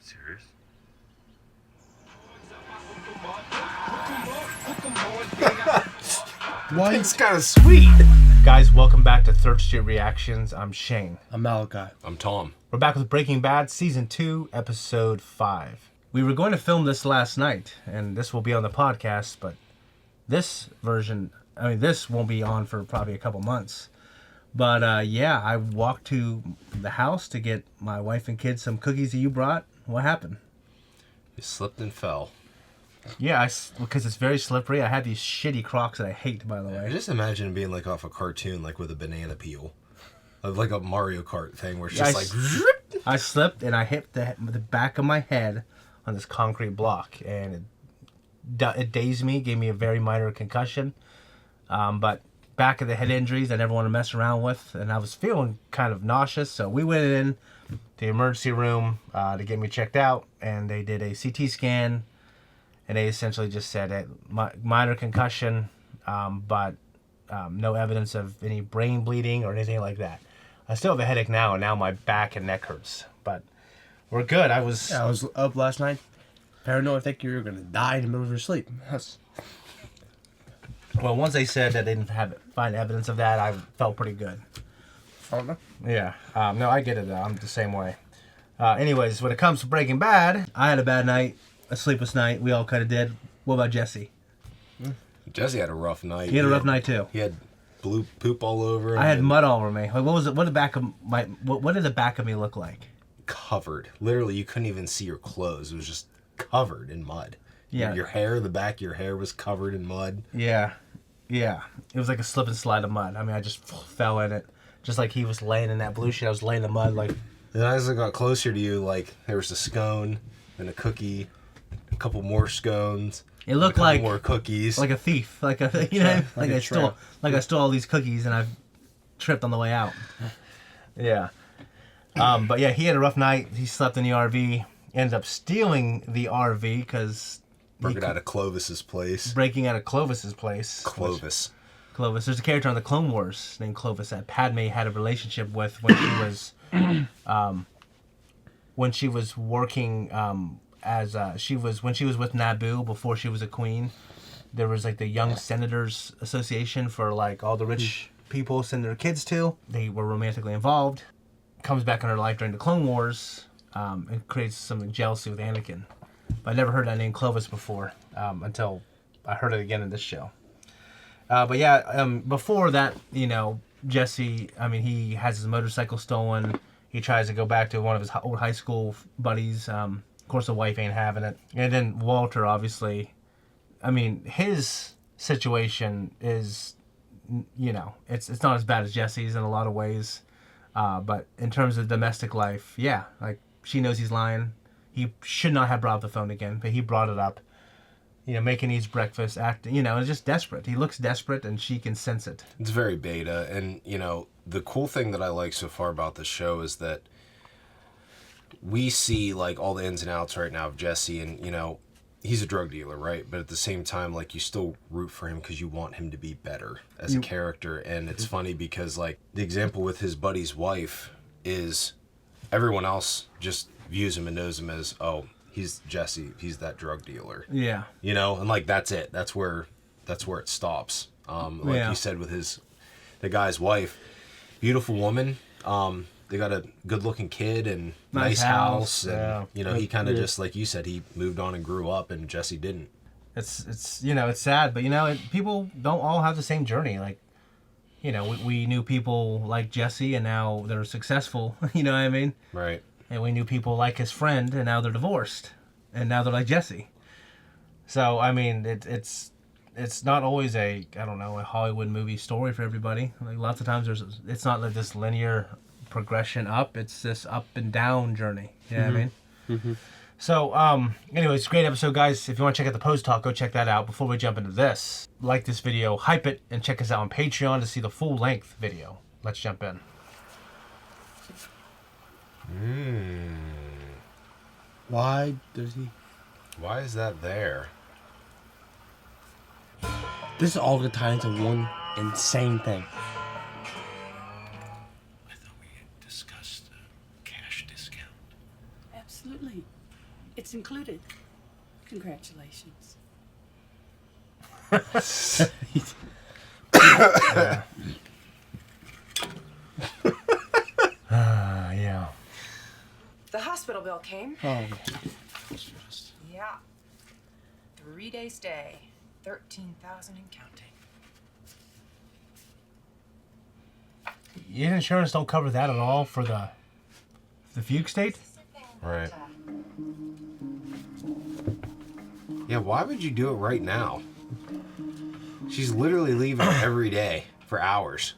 serious? It's kind of sweet. Guys, welcome back to Third Street Reactions. I'm Shane. I'm Malachi. I'm Tom. We're back with Breaking Bad Season 2, Episode 5. We were going to film this last night, and this will be on the podcast, but this version, this won't be on for probably a couple months. But I walked to the house to get my wife and kids some cookies that you brought. What happened? You slipped and fell. Yeah, because it's very slippery. I had these shitty Crocs that I hate, by the way. I just imagine being like off a cartoon, like with a banana peel. Of like a Mario Kart thing where it's just like... I slipped and I hit the back of my head on this concrete block. And it dazed me, gave me a very minor concussion. But back of the head injuries I never want to mess around with. And I was feeling kind of nauseous. So we went in to the emergency room to get me checked out. And they did a CT scan. And they essentially just said minor concussion, but no evidence of any brain bleeding or anything like that. I still have a headache now, and now my back and neck hurts. But we're good. I was up last night, paranoid, thinking you were going to die in the middle of your sleep. Well, once they said that they didn't find evidence of that, I felt pretty good. Oh, no? Yeah. No, I get it, though. I'm the same way. Anyways, when it comes to Breaking Bad, I had a bad night. A sleepless night. We all kind of did. What about Jesse? Jesse had a rough night. He had a rough night too. He had blue poop all over him. I had mud all over me. Like, what was it? What did the back of me look like? Covered. Literally, you couldn't even see your clothes. It was just covered in mud. Yeah. Your hair, the back of your hair was covered in mud. Yeah. It was like a slip and slide of mud. I just fell in it. Just like he was laying in that blue shit, I was laying in the mud like... And as I got closer to you, like, there was a scone and a cookie... A couple more scones. It looked like more cookies. like a thief, like I stole all these cookies and I tripped on the way out. Yeah, but yeah, he had a rough night. He slept in the RV. Ended up stealing the RV because breaking out of Clovis's place. Clovis. There's a character on the Clone Wars named Clovis that Padme had a relationship with when she was working. When she was with Naboo before she was a queen, there was like the Young Senators Association for like all the rich people send their kids to. They were romantically involved. Comes back in her life during the Clone Wars and creates some jealousy with Anakin. But I never heard that name Clovis before until I heard it again in this show. Before that, Jesse, he has his motorcycle stolen. He tries to go back to one of his old high school buddies. Of course, the wife ain't having it. And then Walter, obviously, his situation is, it's not as bad as Jesse's in a lot of ways. But in terms of domestic life, yeah, like she knows he's lying. He should not have brought up the phone again, but he brought it up. Making his breakfast, acting, it's just desperate. He looks desperate and she can sense it. It's very beta. And, the cool thing that I like so far about this show is that we see like all the ins and outs right now of Jesse, and he's a drug dealer, right? But at the same time, like, you still root for him because you want him to be better as a character. And it's funny because like the example with his buddy's wife is everyone else just views him and knows him as, oh, he's Jesse, he's that drug dealer. Yeah. And like that's it. That's where it stops. You said with the guy's wife, beautiful woman. They got a good-looking kid and nice house, and he kind of just like you said, he moved on and grew up, and Jesse didn't. It's it's sad, but people don't all have the same journey. Like, we knew people like Jesse, and now they're successful. You know what I mean? Right. And we knew people like his friend, and now they're divorced, and now they're like Jesse. So it's not always a Hollywood movie story for everybody. Like lots of times it's not like this linear progression up, it's this up and down journey. You know what I mean? Mm-hmm. So anyways, great episode, guys. If you want to check out the post talk, go check that out. Before we jump into this, like this video, hype it, and check us out on Patreon to see the full length video. Let's jump in. Why is that there? This is all the tie into one insane thing. I thought we had discussed a cash discount. Absolutely. It's included. Congratulations. Yeah. The hospital bill came. Oh, Yeah. 3-day stay. 13,000 and counting. Your insurance don't cover that at all for the fugue state? Right. Yeah, why would you do it right now? She's literally leaving every day for hours.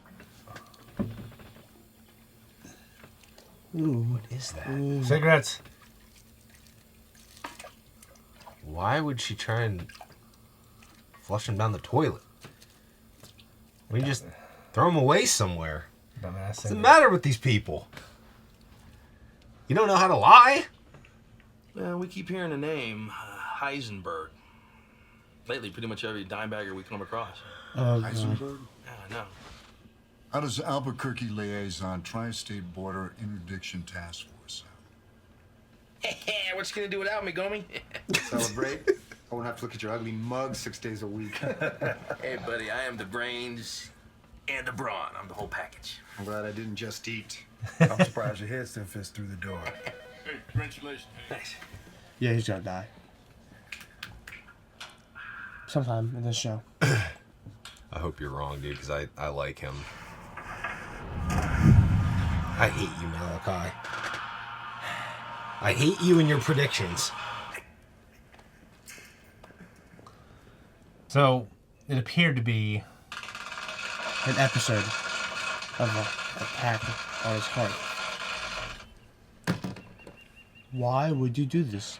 ooh. What is that? Cigarettes. Why would she try and flush them down the toilet? We just throw them away somewhere. Dumbass What's the cigarette. matter with these people? You don't know how to lie? Well, we keep hearing the name Heisenberg. Lately, pretty much every dime bagger we come across. Oh, God. Heisenberg? Yeah, I know. How does Albuquerque Liaison Tri-State Border Interdiction Task Force sound? What you gonna do without me, Gomi? Celebrate? I won't have to look at your ugly mug 6 days a week. Hey, buddy, I am the brains and the brawn. I'm the whole package. I'm glad I didn't just eat. I'm surprised your head still fits through the door. Hey, congratulations. Thanks. Yeah, he's gonna die. Sometime in this show. I hope you're wrong, dude, because I like him. I hate you, Malachi. I hate you and your predictions. So, it appeared to be... An episode of an attack on his heart. Why would you do this?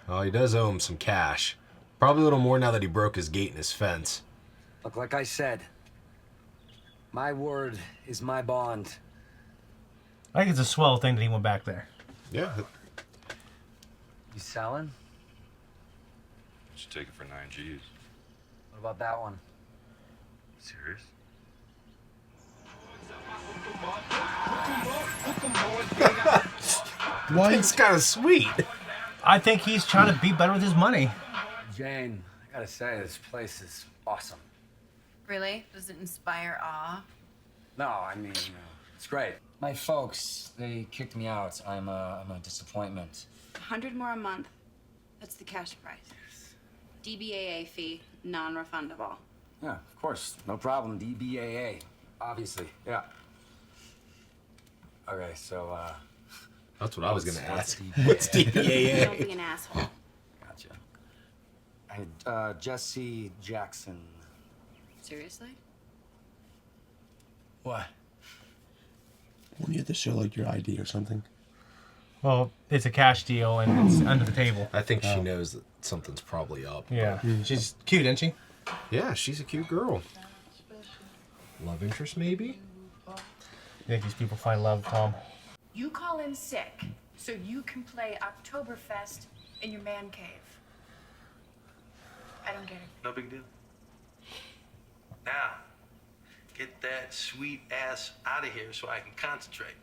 Oh, he does owe him some cash. Probably a little more now that he broke his gate and his fence. Look, like I said, my word is my bond. I think it's a swell thing that he went back there. Yeah. You selling? Should take it for 9 G's. What about that one? Serious? Why? It's kind of sweet. I think he's trying to be better with his money. Jane, I gotta say, this place is awesome. Really? Does it inspire awe? No, I mean, it's great. My folks, they kicked me out. I'm a disappointment. 100 more a month. That's the cash price. DBAA fee, non-refundable. Yeah, of course, no problem. DBAA, obviously, yeah. Okay, so, That's what I was going to ask. DBAA? What's DBAA? Don't be an asshole. Gotcha. Jesse Jackson. Seriously? What? When you have to show like your ID or something. Well, it's a cash deal and it's under the table. I think she knows that something's probably up. Yeah. She's cute, isn't she? Yeah, she's a cute girl. Love interest, maybe? You think these people find love, Tom? You call in sick so you can play Oktoberfest in your man cave. I don't get it. No big deal. Now, get that sweet ass out of here so I can concentrate.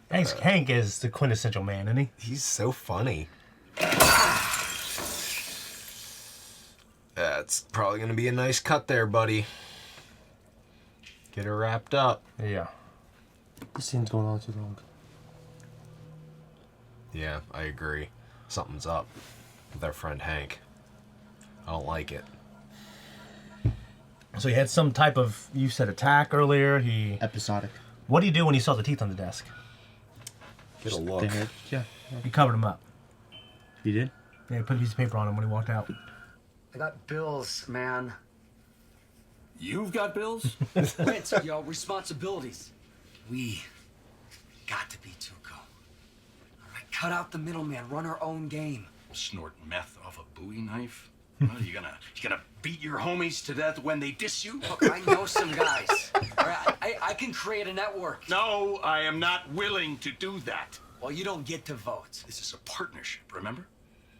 Hank is the quintessential man, isn't he? He's so funny. That's probably going to be a nice cut there, buddy. Get her wrapped up. Yeah. This scene's going on too long. Yeah, I agree. Something's up with our friend Hank. I don't like it. So he had some type of, you said attack earlier. Episodic. What do you do when you saw the teeth on the desk? Get a look. Yeah. You covered him up. You did? Yeah, he put a piece of paper on him when he walked out. I got bills, man. You've got bills? Wait, yo, responsibilities. We got to be Tuco. All right, cut out the middleman, run our own game. Snort meth off a Bowie knife? What, you gonna beat your homies to death when they diss you? Look, I know some guys. All right, I can create a network. No, I am not willing to do that. Well, you don't get to vote. This is a partnership, remember?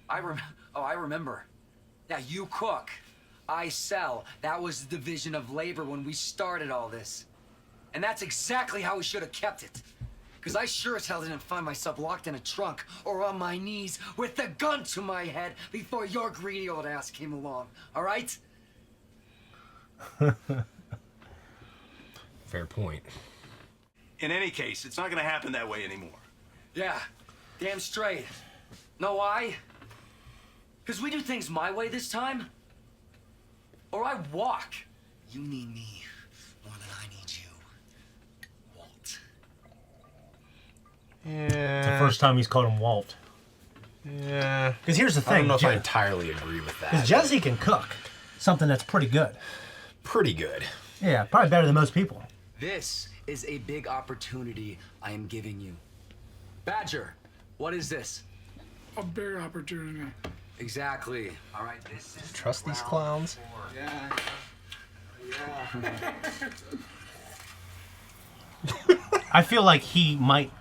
I remember. Yeah, you cook. I sell. That was the division of labor when we started all this. And that's exactly how we should have kept it. Because I sure as hell didn't find myself locked in a trunk or on my knees with a gun to my head before your greedy old ass came along, all right? Fair point. In any case, it's not gonna happen that way anymore. Yeah, damn straight. Know why? Because we do things my way this time, or I walk. You need me more than I need you, Walt. Yeah. It's the first time he's called him Walt. Yeah. Because here's the thing. I don't know if I entirely agree with that. Because Jesse can cook something that's pretty good. Pretty good. Yeah, probably better than most people. This is a big opportunity I am giving you. Badger, what is this? A big opportunity. Exactly. All right, this is Trust these clowns? Yeah. I feel like he might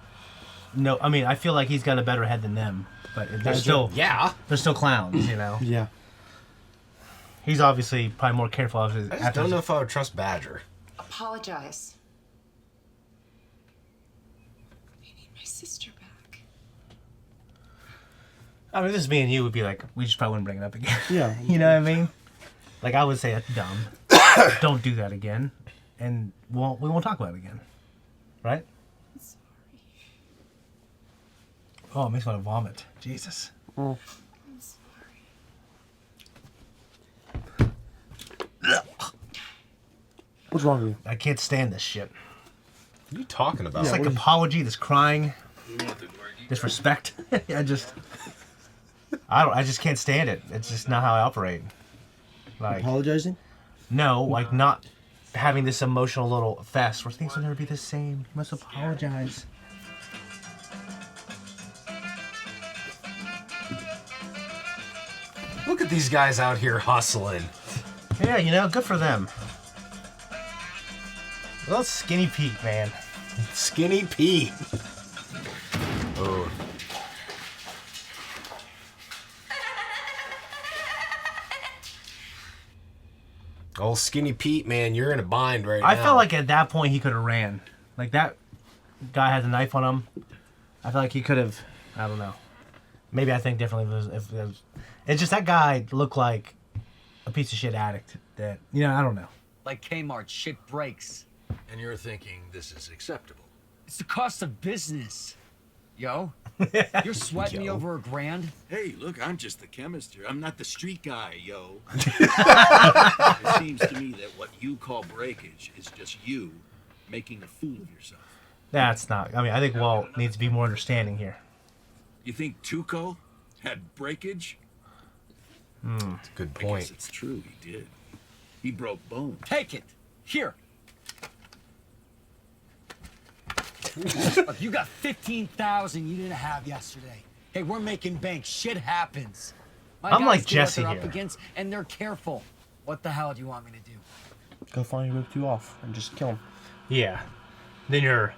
know. I mean, I feel like he's got a better head than them, but they're still they're still clowns, you know. Yeah. He's obviously probably more careful of his. I just don't know if I would trust Badger. Apologize. I need my sister back. I mean, this is me and you would be like, we just probably wouldn't bring it up again. Yeah. You know what I mean? Like I would say that's dumb. Don't do that again, and we won't talk about it again, right? I'm sorry. Oh, it makes me want to vomit. Jesus. I'm sorry. What's wrong with you? I can't stand this shit. What are you talking about? It's like apology, this crying, disrespect. I just can't stand it. It's just not how I operate. Like Apologizing? no, like not having this emotional little fest where things will never be the same. You must apologize. Look at these guys out here hustling. Yeah, you know, good for them. Well, Skinny Pete, man. Skinny Pete. Oh. Old Skinny Pete, man, you're in a bind right now. I felt like at that point he could have ran. Like that guy had a knife on him. I feel like he could have. I don't know. Maybe I think differently if it was. It's just that guy looked like a piece of shit addict. That I don't know. Like Kmart, shit breaks. And you're thinking this is acceptable. It's the cost of business, yo. You're sweating me over $1,000? Hey, look, I'm just the chemist here. I'm not the street guy, yo. It seems to me that what you call breakage is just you making a fool of yourself. That's not. I mean, I think Walt needs to be more understanding here. You think Tuco had breakage? That's a good I point. guess it's true, he did. He broke bones. Take it. Here. Look, you got 15,000 you didn't have yesterday. Hey, we're making bank. Shit happens. My I'm guys like do what Jesse they're here. up against, and they're careful. What the hell do you want me to do? Go find who ripped you off and just kill him. Yeah. Then you're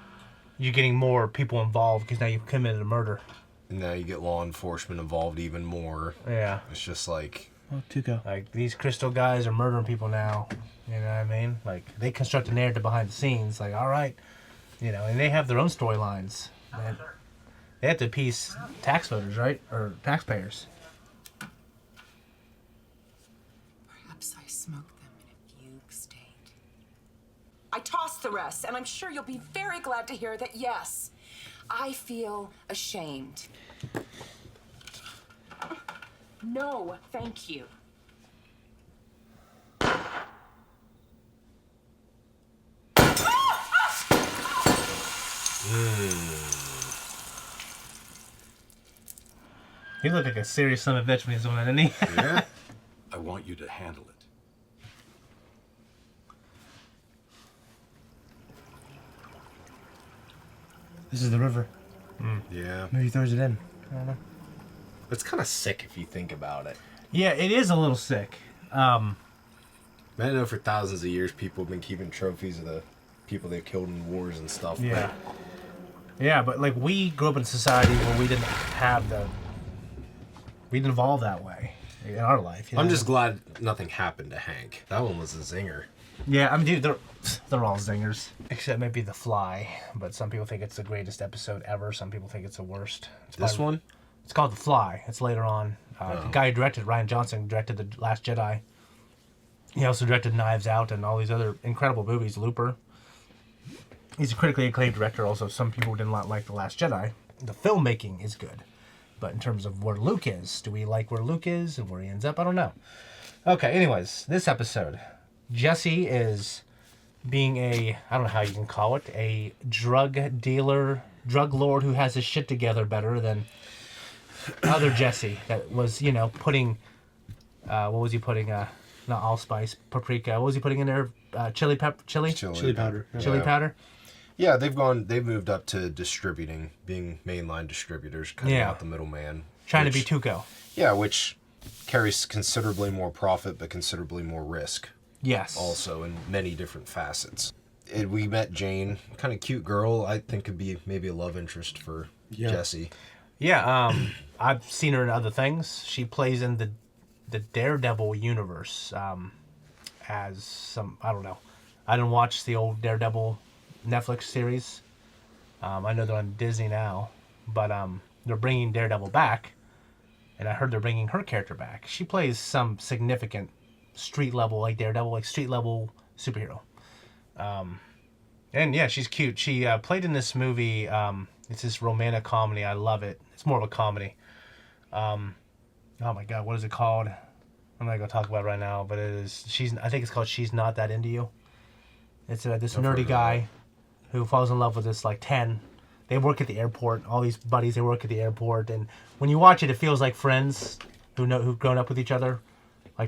getting more people involved because now you've committed a murder. And now you get law enforcement involved even more. Yeah. It's just like... Oh, Tuco. Like these Crystal guys are murdering people now. You know what I mean? Like they construct a narrative behind the scenes. Like, all right, and they have their own storylines. They have to appease tax voters, right, or taxpayers. Perhaps I smoked them in a fugue state. I tossed the rest, and I'm sure you'll be very glad to hear that, yes, I feel ashamed. No, thank you. He looked like a serious son of a bitch when he was doing that, didn't he? Yeah? I want you to handle it. This is the river. Yeah. Maybe he throws it in. I don't know. It's kind of sick if you think about it. Yeah, it is a little sick. I know for thousands of years people have been keeping trophies of the people they've killed in wars and stuff. Yeah. Yeah, but like we grew up in a society where we didn't evolve that way in our life. I'm just glad nothing happened to Hank. That one was a zinger. Yeah, I mean, dude, they're all zingers, except maybe The Fly. But some people think it's the greatest episode ever. Some people think it's the worst. This one? It's called The Fly. It's later on. The guy who directed, Rian Johnson, directed The Last Jedi. He also directed Knives Out and all these other incredible movies. Looper. He's a critically acclaimed director. Also, some people did not like The Last Jedi. The filmmaking is good, but in terms of where Luke is, do we like where Luke is and where he ends up? I don't know. Okay. Anyways, this episode, Jesse is being I don't know how you can call it, a drug dealer, drug lord who has his shit together better than other Jesse that was, putting, what was he putting? Not allspice, paprika. What was he putting in there? Chili powder. Chili powder. Chili powder. Yeah, they've moved up to distributing, being mainline distributors, cutting out the middleman. Trying to be Tuco. Yeah, which carries considerably more profit, but considerably more risk. Yes. Also, in many different facets. We met Jane, kind of cute girl. I think could be maybe a love interest for Jesse. Yeah, I've seen her in other things. She plays in the Daredevil universe as some, I don't know. I didn't watch the old Daredevil Netflix series. I know they're on Disney now, but they're bringing Daredevil back, and I heard they're bringing her character back. She plays some significant street level, like Daredevil, like street level superhero. And yeah, she's cute. She played in this movie. It's this romantic comedy. I love it. It's more of a comedy. Oh my God, what is it called? I'm not gonna talk about it right now, but it is. I think it's called "She's Not That Into You." It's this nerdy guy who falls in love with this 10. They work at the airport. All these buddies, they work at the airport, and when you watch it, it feels like friends who've grown up with each other,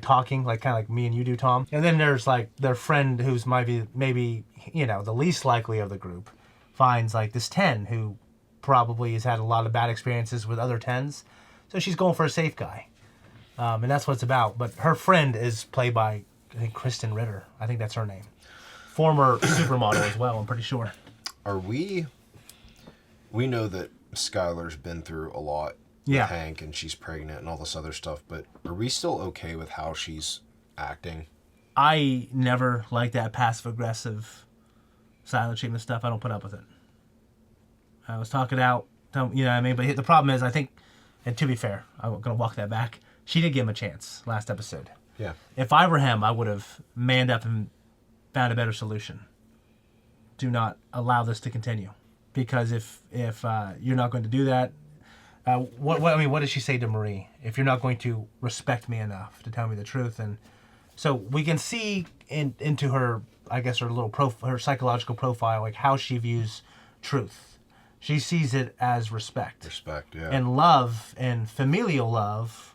talking, kind of like me and you do, Tom. And then there's their friend who's maybe the least likely of the group, finds this 10 who probably has had a lot of bad experiences with other 10s, so she's going for a safe guy, and that's what it's about. But her friend is played by, I think, Kristen Ritter. I think that's her name. Former supermodel as well, I'm pretty sure. We know that Skylar's been through a lot with Hank, and she's pregnant and all this other stuff, but are we still okay with how she's acting? I never liked that passive-aggressive silent treatment stuff. I don't put up with it. I was talking out, you know what I mean? But the problem is, I think, and to be fair, I'm going to walk that back, she did give him a chance last episode. Yeah. If I were him, I would have manned up and found a better solution. Do not allow this to continue. Because if you're not going to do that, what did she say to Marie? If you're not going to respect me enough to tell me the truth, and so we can see into her, I guess, her psychological profile, how she views truth. She sees it as respect. Respect, yeah. And love and familial love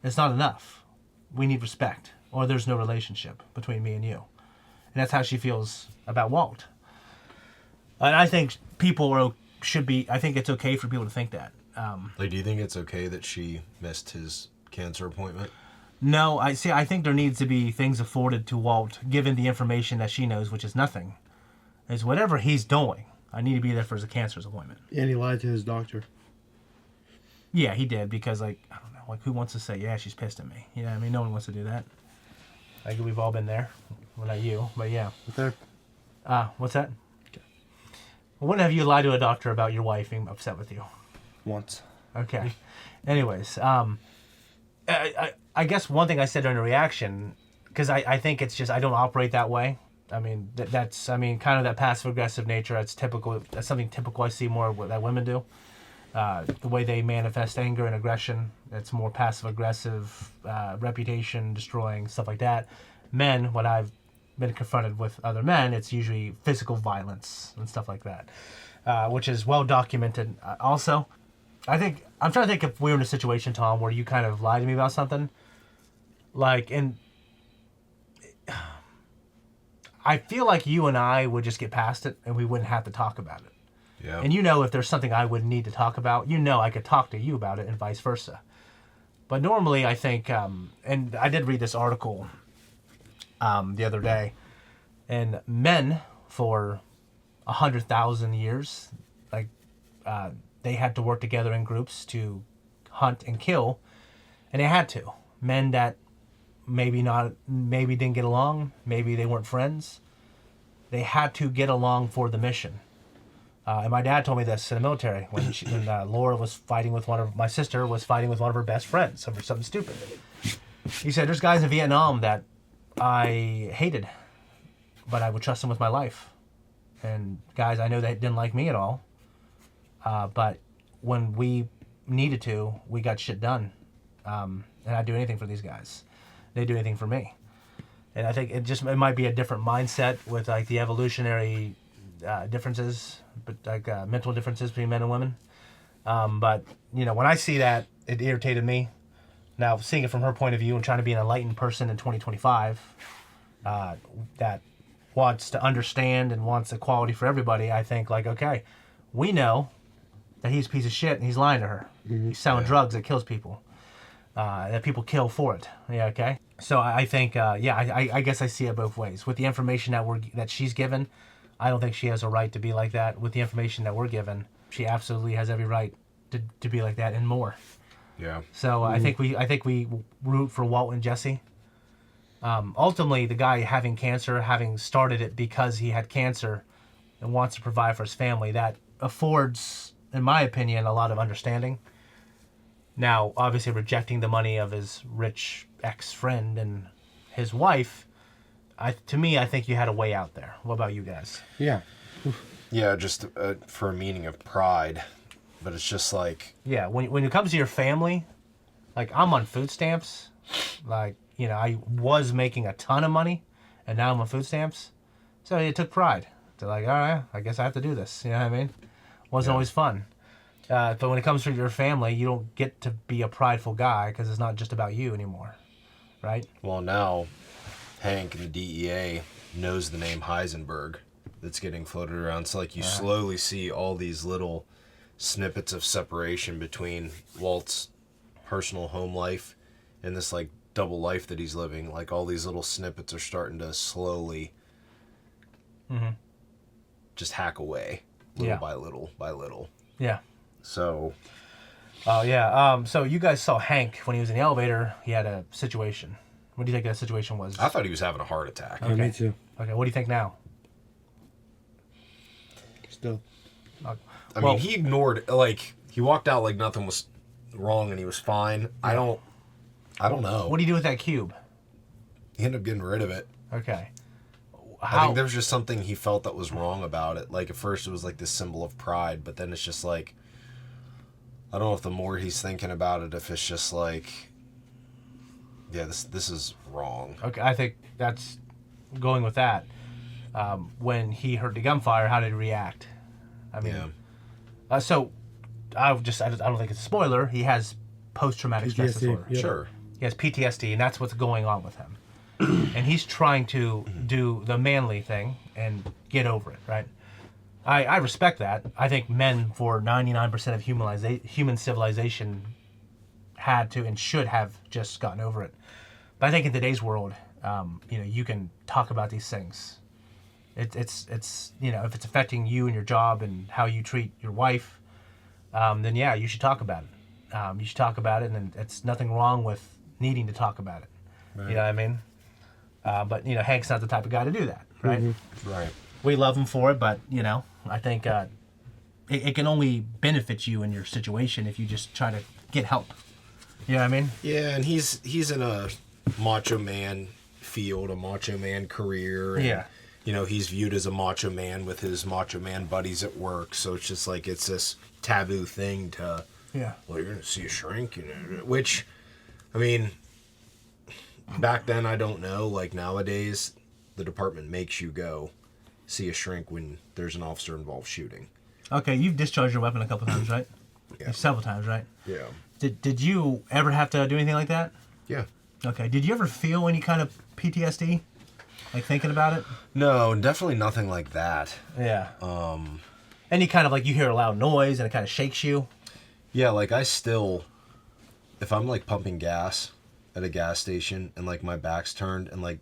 is not enough. We need respect, or there's no relationship between me and you. And that's how she feels about Walt. And I think I think it's okay for people to think that. Do you think it's okay that she missed his cancer appointment? No, I think there needs to be things afforded to Walt, given the information that she knows, which is nothing. Is whatever he's doing, I need to be there for his cancer's appointment. And he lied to his doctor. Yeah, he did, because, I don't know, who wants to say, yeah, she's pissed at me? You know what I mean? No one wants to do that. I think we've all been there. Well, not you, but yeah. There. What's that? Okay. When have you lied to a doctor about your wife being upset with you? Once. Okay. Anyways, I guess one thing I said during the reaction, because I think it's just, I don't operate that way. I mean, that's kind of that passive-aggressive nature. That's typical. That's something typical I see more that women do. The way they manifest anger and aggression, it's more passive-aggressive, reputation destroying, stuff like that. Men, when I've been confronted with other men, it's usually physical violence and stuff like that, which is well documented. Also, I'm trying to think if we were in a situation, Tom, where you kind of lied to me about something, I feel like you and I would just get past it and we wouldn't have to talk about it. Yeah. And if there's something I would need to talk about, I could talk to you about it and vice versa. But normally I think, and I did read this article the other day, and men for 100,000 years, they had to work together in groups to hunt and kill, and they had to. Men that maybe didn't get along, maybe they weren't friends. They had to get along for the mission. And my dad told me this in the military when Laura was fighting with my sister was fighting with one of her best friends over something stupid. He said, there's guys in Vietnam that I hated, but I would trust them with my life. And guys I know that didn't like me at all. But when we needed to, we got shit done. And I'd do anything for these guys. They'd do anything for me. And I think it might be a different mindset with like the evolutionary differences, but like mental differences between men and women. But you know, when I see that, it irritated me. Now, seeing it from her point of view and trying to be an enlightened person in 2025 that wants to understand and wants equality for everybody, I think like, okay, we know that he's a piece of shit and he's lying to her. He's selling drugs that kills people. That people kill for it. Yeah, okay. So I think, I guess I see it both ways. With the information that she's given, I don't think she has a right to be like that. With the information that we're given, she absolutely has every right to be like that and more. Yeah. So I think we root for Walt and Jesse. Ultimately, the guy having cancer, having started it because he had cancer and wants to provide for his family, that affords, in my opinion, a lot of understanding. Now, obviously, rejecting the money of his rich ex-friend and his wife, to me, I think you had a way out there. What about you guys? Yeah. Yeah, just for a meaning of pride. But it's just like... Yeah, when it comes to your family, like, I'm on food stamps. Like, you know, I was making a ton of money, and now I'm on food stamps. So it took pride. To like, all right, I guess I have to do this. You know what I mean? Wasn't always fun. But when it comes to your family, you don't get to be a prideful guy because it's not just about you anymore, right? Well, now Hank and the DEA knows the name Heisenberg that's getting floated around. So, like, you slowly see all these little snippets of separation between Walt's personal home life and this, like, double life that he's living. Like, all these little snippets are starting to slowly just hack away little by little by little. Yeah. So... so you guys saw Hank when he was in the elevator. He had a situation. What do you think that situation was? I thought he was having a heart attack. Okay. Me too. Okay, what do you think now? Still. I mean, he ignored, like, he walked out like nothing was wrong and he was fine. I don't know. What do you do with that cube? He ended up getting rid of it. Okay. I think there was just something he felt that was wrong about it. Like, at first it was like this symbol of pride, but then it's just like, I don't know if the more he's thinking about it, if it's just like, yeah, this is wrong. Okay, I think that's going with that. When he heard the gunfire, how did he react? I mean, so I don't think it's a spoiler. He has post-traumatic stress disorder. Yeah. Sure. He has PTSD, and that's what's going on with him. And he's trying to do the manly thing and get over it, right? I respect that. I think men, for 99% of human civilization, had to and should have just gotten over it. But I think in today's world, you can talk about these things. It's if it's affecting you and your job and how you treat your wife, then yeah, you should talk about it. You should talk about it, and it's nothing wrong with needing to talk about it. Right. You know what I mean? But Hank's not the type of guy to do that, right? Mm-hmm. Right. We love him for it, but I think it can only benefit you in your situation if you just try to get help. You know what I mean? Yeah, and he's in a macho man field, a macho man career. And, he's viewed as a macho man with his macho man buddies at work. So it's just like it's this taboo thing to, well, you're gonna see a shrink, which, I mean, back then I don't know. Like nowadays, the department makes you go see a shrink when there's an officer involved shooting. Okay, you've discharged your weapon a couple times, right? Yeah. Several times, right? Yeah. Did you ever have to do anything like that? Yeah. Okay. Did you ever feel any kind of PTSD? Like thinking about it? No, definitely nothing like that. Yeah. Any kind of like you hear a loud noise and it kind of shakes you? Yeah, like I still, if I'm like pumping gas at a gas station and like my back's turned and like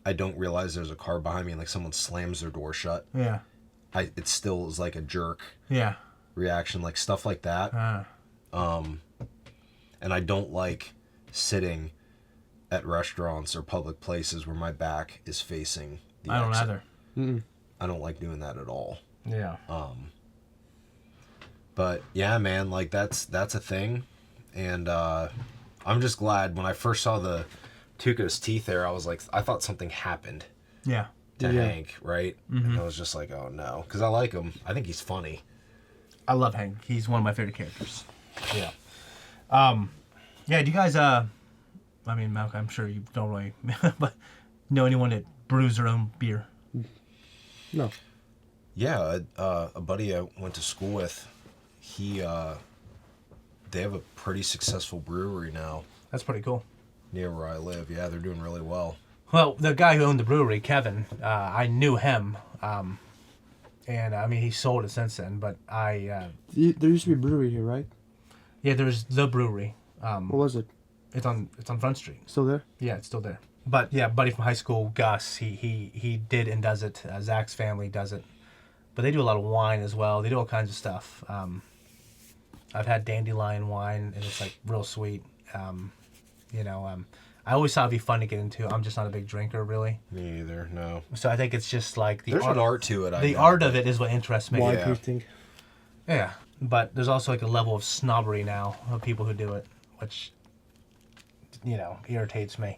I don't realize there's a car behind me and like someone slams their door shut. Yeah. It still is like a jerk. Yeah. Reaction, like stuff like that. And I don't like sitting at restaurants or public places where my back is facing the I don't exit. either. Mm-mm. I don't like doing that at all. Yeah. But yeah, man, like that's a thing, and I'm just glad when I first saw the Tuco's teeth there, I was like, I thought something happened. Yeah. To Yeah. Hank, right? Mhm. And I was just like, oh no, because I like him. I think he's funny. I love Hank. He's one of my favorite characters. Yeah. Yeah. Do you guys? I mean, Malcolm, I'm sure you don't really, but know anyone that brews their own beer? No. Yeah, a buddy I went to school with, they have a pretty successful brewery now. That's pretty cool. Near where I live. Yeah, they're doing really well. Well, the guy who owned the brewery, Kevin, I knew him, and I mean he sold it since then. But There used to be a brewery here, right? yeah, there's the brewery. What was it? It's on Front Street. Still there? Yeah, it's still there. But yeah, buddy from high school, Gus, he did and does it. Zach's family does it, but they do a lot of wine as well. They do all kinds of stuff. I've had dandelion wine, and it's like real sweet. I always thought it'd be fun to get into. I'm just not a big drinker, really. Me either. No. So I think it's just like There's an art to it. The art of it is what interests me. Wine Yeah. tasting. Yeah, but there's also like a level of snobbery now of people who do it, which irritates me.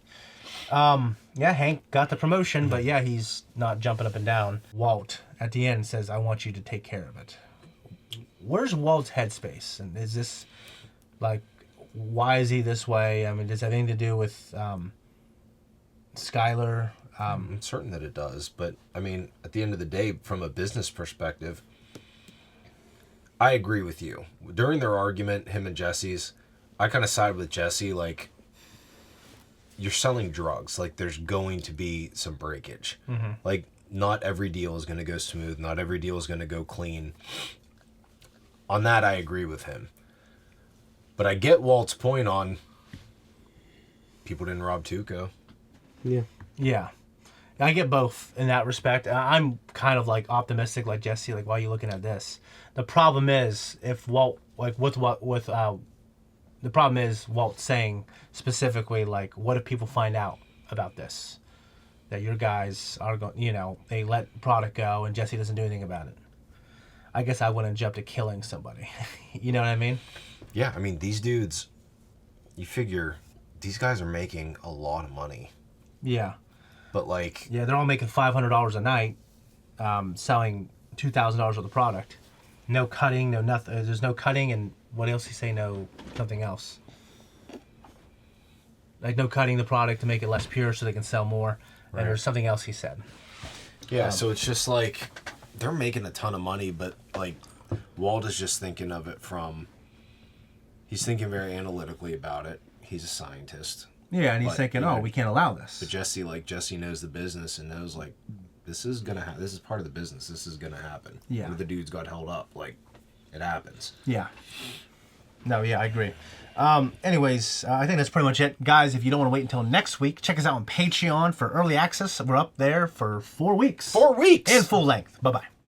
Yeah, Hank got the promotion, but yeah, he's not jumping up and down. Walt at the end says, "I want you to take care of it." Where's Walt's headspace? And is this like, why is he this way? I mean, does it have anything to do with Skylar? I'm certain that it does, but I mean, at the end of the day, from a business perspective, I agree with you. During their argument, him and Jesse's, I kind of side with Jesse. Like, you're selling drugs. Like, there's going to be some breakage. Mm-hmm. Like, not every deal is going to go smooth. Not every deal is going to go clean. On that, I agree with him. But I get Walt's point on people didn't rob Tuco. Yeah. Yeah. I get both in that respect. I'm kind of like optimistic like Jesse, like, why are you looking at this? The problem is if Walt, like the problem is Walt saying specifically, like, what if people find out about this? That your guys are going, they let product go and Jesse doesn't do anything about it. I guess I wouldn't jump to killing somebody. You know what I mean? Yeah, I mean, these dudes, you figure these guys are making a lot of money. Yeah. But like... Yeah, they're all making $500 a night, selling $2,000 worth of product. No cutting, no nothing. There's no cutting, and what else he say? No, something else. Like no cutting the product to make it less pure so they can sell more. Right. And there's something else he said. Yeah, so it's just like, they're making a ton of money, but like, Walt is just thinking of it from... He's thinking very analytically about it. He's a scientist. Yeah, and he's thinking, we can't allow this. But Jesse knows the business and knows, like, this is gonna happen. This is part of the business. This is gonna happen. Yeah. And the dudes got held up. Like, it happens. Yeah. No, yeah, I agree. Anyways, I think that's pretty much it. Guys, if you don't want to wait until next week, check us out on Patreon for early access. We're up there for 4 weeks. 4 weeks! In full length. Bye-bye.